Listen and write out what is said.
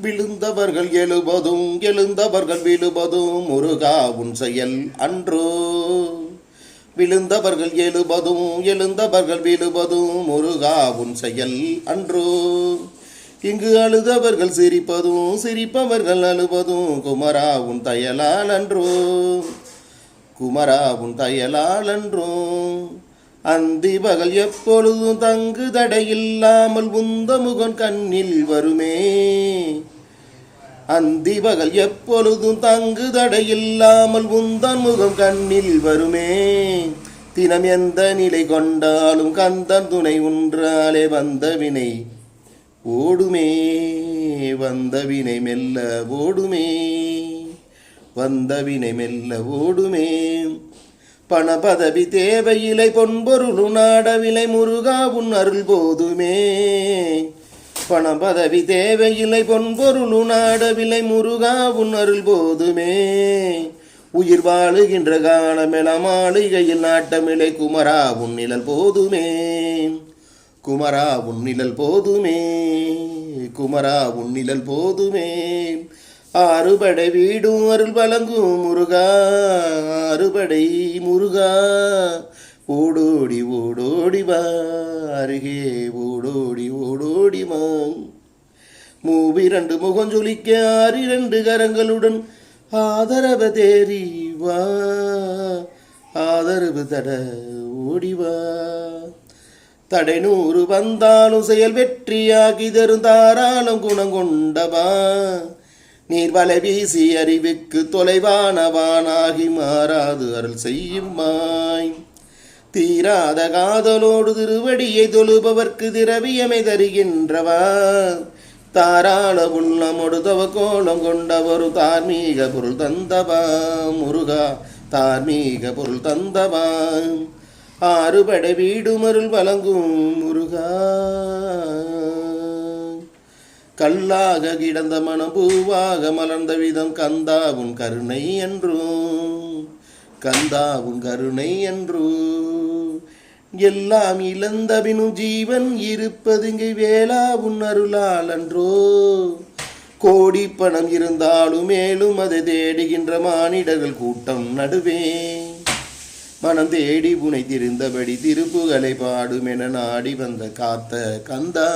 விழுந்தவர்கள் எழுபதும் எழுந்தவர்கள் விழுபதும் முருகா உன் செயல் அன்றோ. விழுந்தவர்கள் எழுபதும் எழுந்தவர்கள் விழுபதும் முருகா உன் செயல் அன்றோ. இங்கு அழுதவர்கள் சிரிப்பதும் சிரிப்பவர்கள் அழுவதும் குமரா உன் தயலால் அன்றோ. குமரா உன் தயலால் அன்றோ. அந்தி பகல் எப்பொழுதும் தங்கு தடையில்லாமல் உந்த முகன் கண்ணில் வருமே. அந்தி பகல் எப்பொழுதும் தங்கு தடையில்லாமல் உந்தன் முகம் கண்ணில் வருமே. தினம் எந்த நிலை கொண்டாலும் கந்தன் துணை ஒன்றாலே வந்த வினை ஓடுமே. வந்த வினை மெல்ல ஓடுமே. வந்த வினை மெல்ல ஓடுமே. பண பதவி தேவையில்லை பொன்பொருளு நாடவில்லை முருகா உன் அருள் போதுமே. பண பதவி தேவையில்லை பொன்பொருளு நாடவில்லை முருகா உன் அருள் போதுமே. உயிர் வாழுகின்ற காலமெல மாளிகையில் நாட்டமில்லை குமரா உன் நிழல் போதுமே. குமரா உன் நிழல் போதுமே. குமரா உன் நிழல் போதுமே. ஆறுபடை வீடும் அருள் வழங்கும் முருகா. ஆறுபடை முருகா ஓடோடி ஓடோடி வா. அருகே ஓடோடி ஓடோடி வா. மூவிரண்டு முகஞ்சொலிக்க 6 கரங்களுடன் ஆதரவு தேறி வா. ஆதரவு தட ஓடிவா. தடை 100 வந்தாலும் செயல் வெற்றியாகி தரும் தாராளம் குணங்கொண்டவா. நீர்வலை வீசி அறிவுக்கு தொலைவானவானாகி மாறாது அருள் செய்யுமாய். தீராத காதலோடு திருவடியை தொழுபவர்க்கு திரவியமை தருகின்றவா. தாராள உள்ளமொடு தவ கோலம் கொண்டவரு தார்மீக பொருள் தந்தவா. முருகா தார்மீக பொருள் தந்தவா. ஆறுபடை வீடுமருள் வழங்கும் முருகா. கல்லாக கிடந்த மனம் பூவாக மலர்ந்த விதம் கந்தா உன் கருணை என்றும். கந்தா உன் கருணை என்றும். எல்லாம் இழந்தபினும் ஜீவன் இருப்பதுங்கு வேளா உன் அருளால் அன்றோ. கோடி பணம் இருந்தாலும் மேலும் அதை தேடுகின்ற மானிடர்கள் கூட்டம் நடுவே. மனம் தேடி புனை திருந்தபடி திருப்புகளை பாடும் என நாடி வந்த காத்த கந்தா.